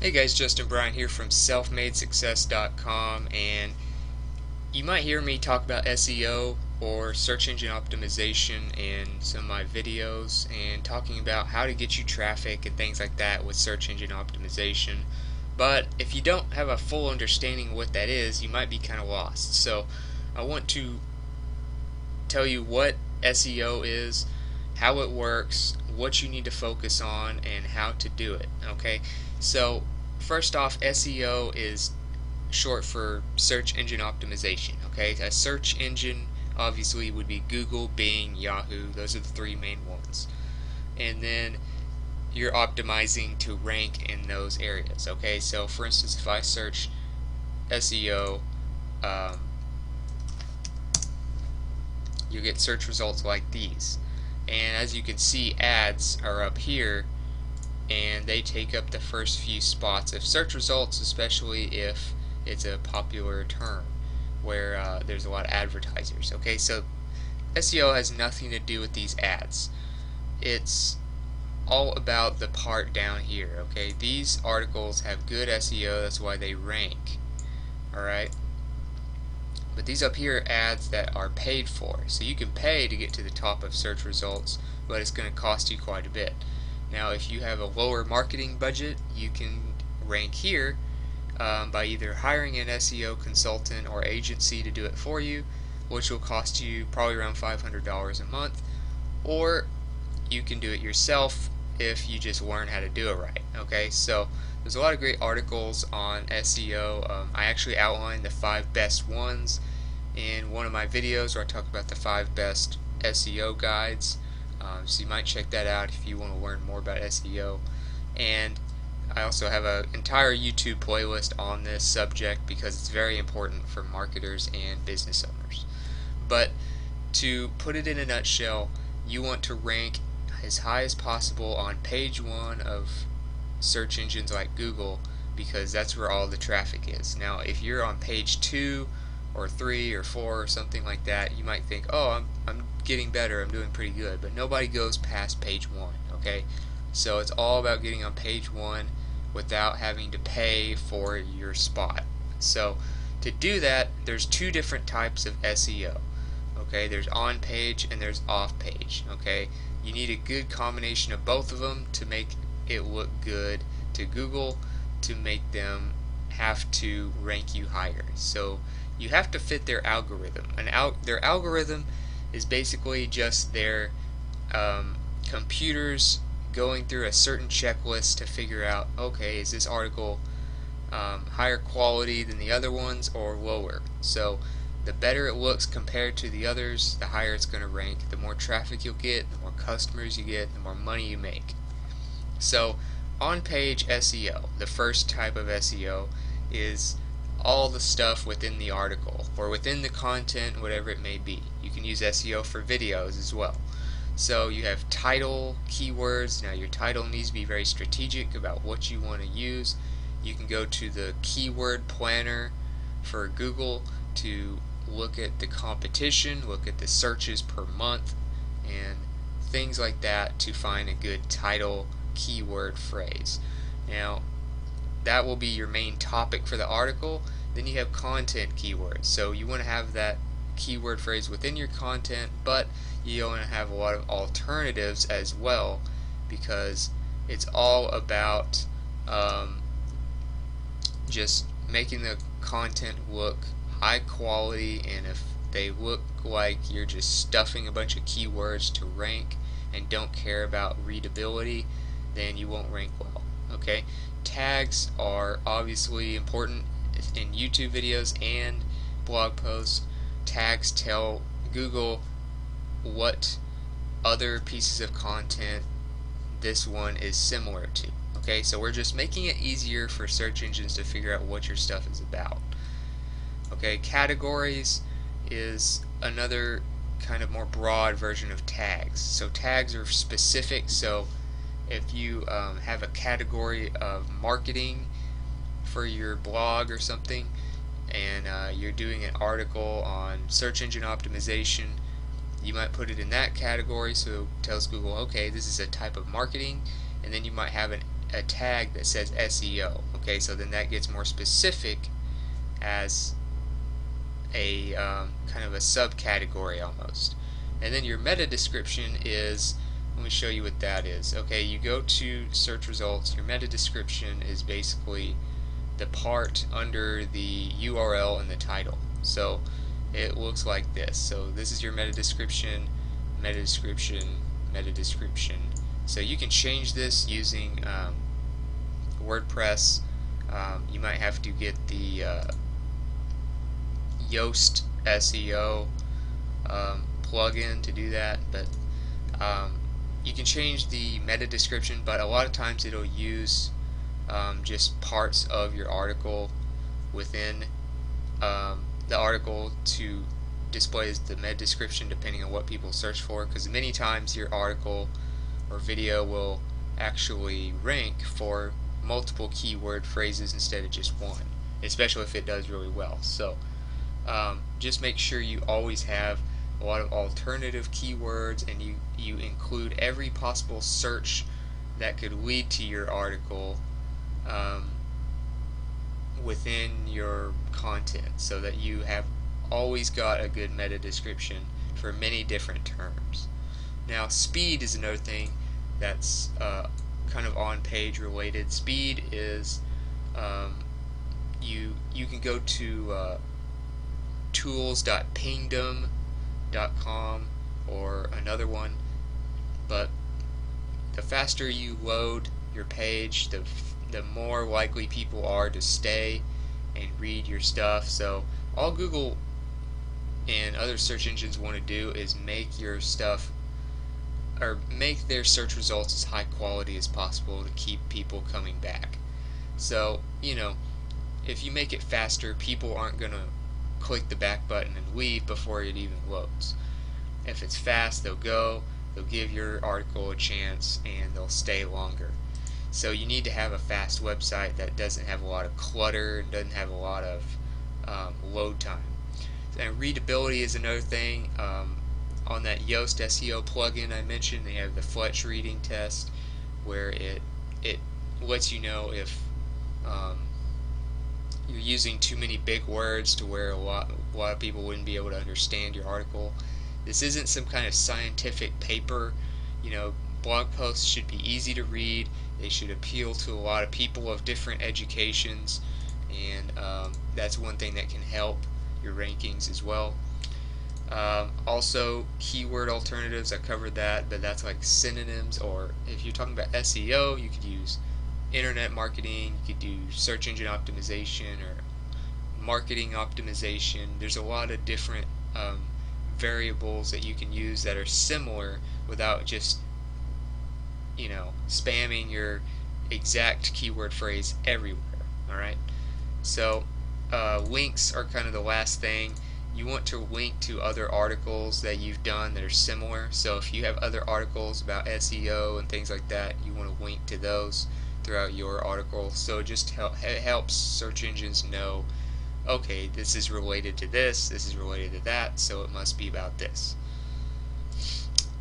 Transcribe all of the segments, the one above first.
Hey guys, Justin Bryan here from selfmadesuccess.com, and you might hear me talk about SEO or search engine optimization in some of my videos and talking about how to get you traffic and things like that with search engine optimization. But if you don't have a full understanding of what that is, you might be kind of lost. So I want to tell you what SEO is, how it works, what you need to focus on, and how to do it. Okay, so first off, SEO is short for search engine optimization. Okay, a search engine obviously would be Google, Bing, Yahoo. Those are the three main ones. And then you're optimizing to rank in those areas. Okay, so for instance, if I search SEO, you'll get search results like these. And as you can see, ads are up here, and they take up the first few spots of search results, especially if it's a popular term where there's a lot of advertisers. Okay, so SEO has nothing to do with these ads. It's all about the part down here. Okay, these articles have good SEO, that's why they rank. Alright, but these up here are ads that are paid for. So you can pay to get to the top of search results, but it's going to cost you quite a bit. Now if you have a lower marketing budget, you can rank here by either hiring an SEO consultant or agency to do it for you, which will cost you probably around $500 a month, or you can do it yourself if you just learn how to do it right. Okay, so there's a lot of great articles on SEO. I actually outlined the 5 best ones in one of my videos where I talk about the 5 best SEO guides. So you might check that out if you want to learn more about SEO. And I also have an entire YouTube playlist on this subject because it's very important for marketers and business owners. But to put it in a nutshell, you want to rank as high as possible on page 1 of search engines like Google, because that's where all the traffic is. Now if you're on page 2 or 3 or 4 or something like that, you might think, oh, I'm getting better, I'm doing pretty good, but nobody goes past page 1. Okay, so it's all about getting on page 1 without having to pay for your spot. So to do that, there's 2 different types of SEO. Okay, there's on page and there's off page. Okay, you need a good combination of both of them to make it look good to Google, to make them have to rank you higher. So you have to fit their algorithm. Their algorithm is basically just their computers going through a certain checklist to figure out, okay, is this article higher quality than the other ones or lower? So the better it looks compared to the others, the higher it's going to rank. The more traffic you'll get, the more customers you get, the more money you make. So on-page SEO, the first type of SEO, is all the stuff within the article or within the content, whatever it may be. You can use SEO for videos as well. So you have title, keywords. Now your title needs to be very strategic about what you want to use. You can go to the keyword planner for Google to look at the competition, look at the searches per month, and things like that to find a good title keyword phrase. Now that will be your main topic for the article. Then you have content keywords. So you want to have that keyword phrase within your content, but you want to have a lot of alternatives as well, because it's all about just making the content look high quality, and if they look like you're just stuffing a bunch of keywords to rank and don't care about readability, then you won't rank well. Okay, tags are obviously important in YouTube videos and blog posts. Tags tell Google what other pieces of content this one is similar to. Okay, so we're just making it easier for search engines to figure out what your stuff is about. Okay, categories is another kind of more broad version of tags. So tags are specific. So if you have a category of marketing for your blog or something, and you're doing an article on search engine optimization, you might put it in that category, so it tells Google, okay, this is a type of marketing. And then you might have a tag that says SEO. Okay, so then that gets more specific as a kind of a subcategory almost. And then your meta description is, let me show you what that is. Okay, you go to search results. Your meta description is basically the part under the URL and the title. So it looks like this. So this is your meta description, meta description, meta description. So you can change this using WordPress. You might have to get the Yoast SEO plugin to do that, but you can change the meta description, but a lot of times it'll use just parts of your article within the article to display as the meta description depending on what people search for, because many times your article or video will actually rank for multiple keyword phrases instead of just one, especially if it does really well. So just make sure you always have a lot of alternative keywords, and you include every possible search that could lead to your article within your content, so that you have always got a good meta description for many different terms. Now, speed is another thing that's kind of on page related. Speed is you can go to tools.pingdom.com or another one, but the faster you load your page, the more likely people are to stay and read your stuff. So all Google and other search engines want to do is make your stuff, or make their search results as high quality as possible to keep people coming back. So, you know, if you make it faster, people aren't going to click the back button and leave before it even loads. If it's fast, they'll give your article a chance, and they'll stay longer. So you need to have a fast website that doesn't have a lot of clutter and doesn't have a lot of load time. And readability is another thing. On that Yoast SEO plugin I mentioned, they have the Fletch reading test, where it lets you know if you're using too many big words to where a lot of people wouldn't be able to understand your article. This isn't some kind of scientific paper. You know, blog posts should be easy to read. They should appeal to a lot of people of different educations, and that's one thing that can help your rankings as well. Also, keyword alternatives, I covered that, but that's like synonyms, or if you're talking about SEO, you could use internet marketing, you could do search engine optimization or marketing optimization. There's a lot of different variables that you can use that are similar without just, you know, spamming your exact keyword phrase everywhere. Alright, so links are kind of the last thing. You want to link to other articles that you've done that are similar. So if you have other articles about SEO and things like that, you want to link to those throughout your article. So it helps search engines know, okay, this is related to this is related to that, so it must be about this.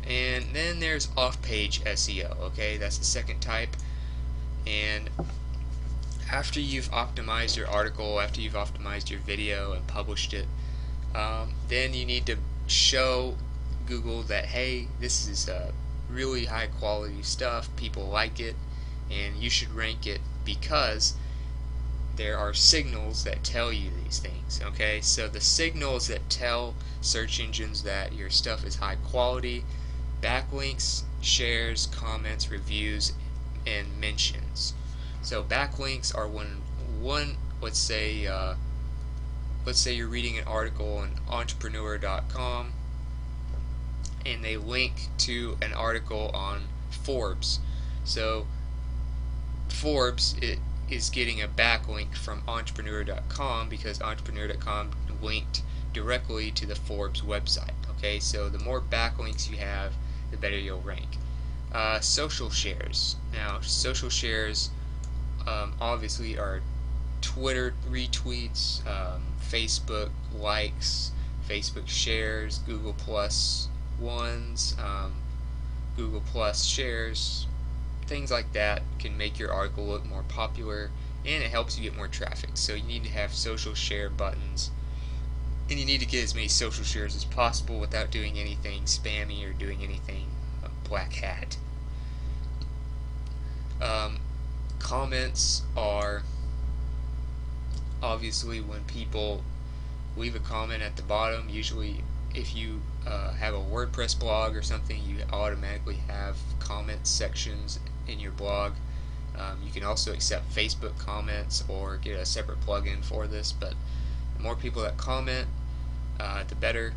And then there's off-page SEO. Okay, that's the second type. And after you've optimized your article, after you've optimized your video and published it, then you need to show Google that, hey, this is really high quality stuff, people like it, and you should rank it because there are signals that tell you these things. Okay, so the signals that tell search engines that your stuff is high quality: backlinks, shares, comments, reviews, and mentions. So backlinks are when let's say you're reading an article on entrepreneur.com and they link to an article on Forbes. So Forbes is getting a backlink from entrepreneur.com because entrepreneur.com linked directly to the Forbes website. Okay, so the more backlinks you have, the better you'll rank. Social shares. Now, social shares obviously are Twitter retweets, Facebook likes, Facebook shares, Google Plus ones, Google Plus shares, things like that can make your article look more popular, and it helps you get more traffic. So you need to have social share buttons, and you need to get as many social shares as possible without doing anything spammy or doing anything black hat. Comments are obviously when people leave a comment at the bottom. Usually if you have a WordPress blog or something, you automatically have comment sections in your blog. You can also accept Facebook comments or get a separate plugin for this, but the more people that comment, the better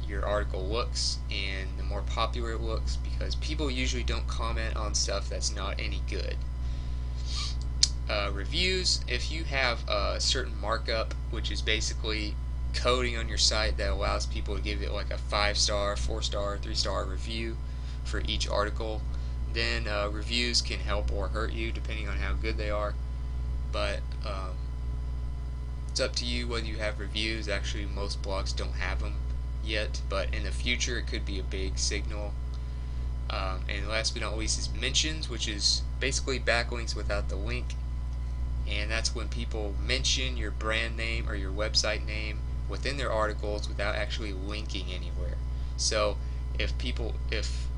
your article looks and the more popular it looks, because people usually don't comment on stuff that's not any good. Reviews, if you have a certain markup, which is basically coding on your site that allows people to give it like a 5-star, 4-star, 3-star review for each article, then reviews can help or hurt you depending on how good they are. But it's up to you whether you have reviews. Actually, most blogs don't have them yet, but in the future it could be a big signal. And last but not least is mentions, which is basically backlinks without the link, and that's when people mention your brand name or your website name within their articles without actually linking anywhere. So if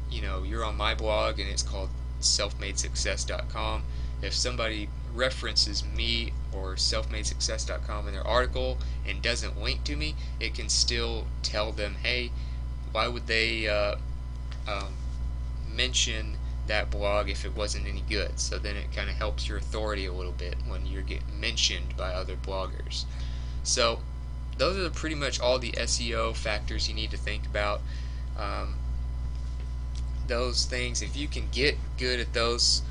you know, you're on my blog and it's called selfmadesuccess.com, if somebody references me or selfmadesuccess.com in their article and doesn't link to me, it can still tell them, hey, why would they mention that blog if it wasn't any good? So then it kind of helps your authority a little bit when you're getting mentioned by other bloggers. So those are pretty much all the SEO factors you need to think about. Those things, if you can get good at those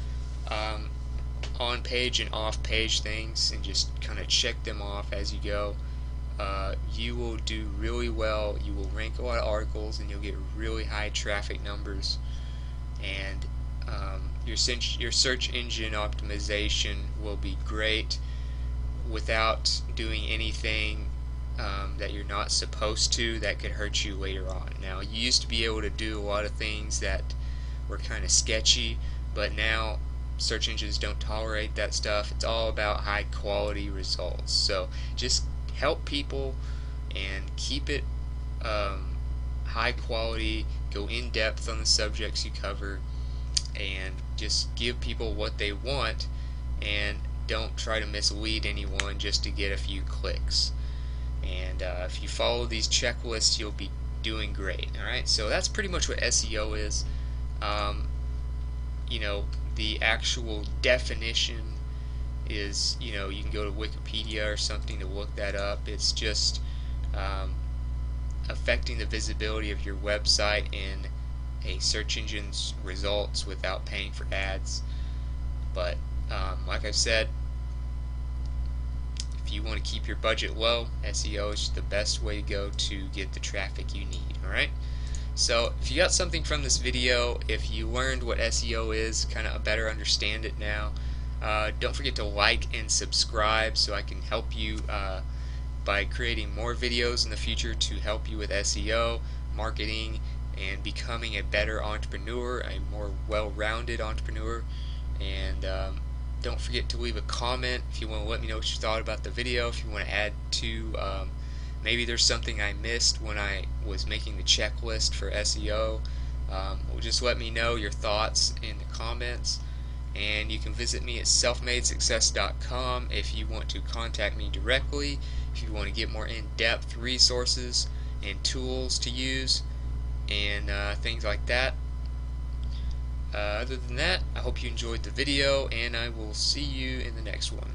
on-page and off-page things and just kind of check them off as you go, you will do really well. You will rank a lot of articles and you'll get really high traffic numbers, and your search engine optimization will be great without doing anything that you're not supposed to that could hurt you later on. Now, you used to be able to do a lot of things that were kind of sketchy, but now search engines don't tolerate that stuff. It's all about high quality results. So just help people and keep it high quality, go in depth on the subjects you cover, and just give people what they want, and don't try to mislead anyone just to get a few clicks. And if you follow these checklists, you'll be doing great. Alright, so that's pretty much what SEO is. You know, the actual definition is, you know, you can go to Wikipedia or something to look that up. It's just affecting the visibility of your website in a search engine's results without paying for ads. But like I said, if you want to keep your budget low, SEO is the best way to go to get the traffic you need. Alright? So if you got something from this video, if you learned what SEO is, kind of better understand it now, don't forget to like and subscribe so I can help you by creating more videos in the future to help you with SEO, marketing, and becoming a better entrepreneur, a more well-rounded entrepreneur. And don't forget to leave a comment if you want to let me know what you thought about the video, if you want to add to maybe there's something I missed when I was making the checklist for SEO. Just let me know your thoughts in the comments, and you can visit me at selfmadesuccess.com if you want to contact me directly, if you want to get more in-depth resources and tools to use and things like that. Other than that, I hope you enjoyed the video, and I will see you in the next one.